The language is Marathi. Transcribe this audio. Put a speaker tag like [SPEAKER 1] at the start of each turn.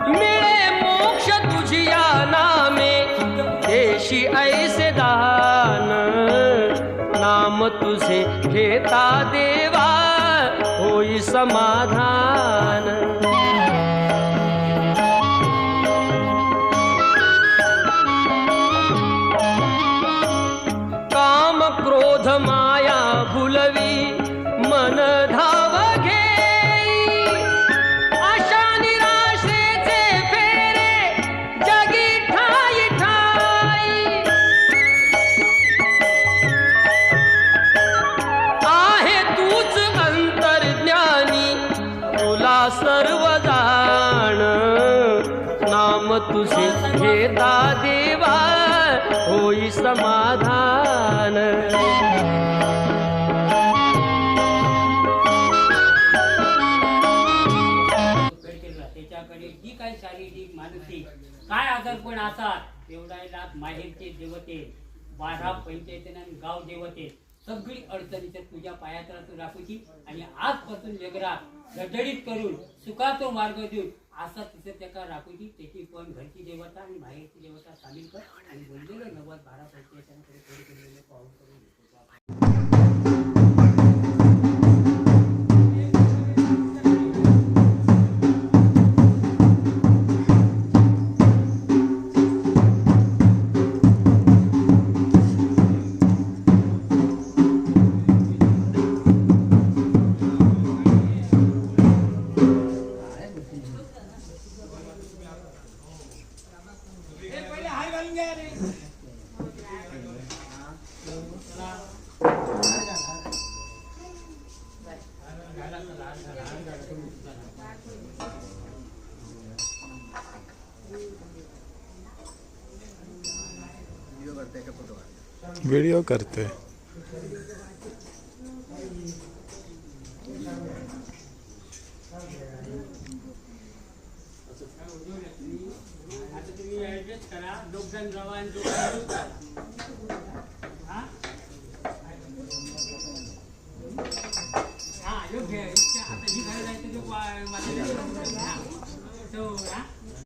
[SPEAKER 1] मिळे मोक्ष तुझिया नामे देशी ऐसे दान नाम तुझे घेता देवा होई समाधान काम क्रोध माया भुलवी मन धाव घेई आशा निराशेचे फेरे जगी ठाई ठाई आहे तूच अंतर्ज्ञानी तुला सर्व जाण नाम तुझे घेता देवा होई समाधान
[SPEAKER 2] त्याच्याकडे जी काही शारीरिक मानसिक काय आजारपण असतात तेवढ्याला माहेरचे देवते 12 पंचायत आणि गाव देवते सगळी अडचणीच्या तुझ्या पायात राखूची आणि आजपासून वेगळा जडजडीत करून सुखाचा मार्ग देऊन असा तिथे त्याका राखूची त्याची पण घरची देवता आणि बाहेरची देवता सामील कर आणि बोललेलं 12 पंचायतांकडे थोडी केलेलं पाऊल करून
[SPEAKER 3] वीडियो करते
[SPEAKER 2] आता तुम्ही ऍडजस्ट करा दोघजण रवा आणि दोघजण योग्य आता ही घरी जायचं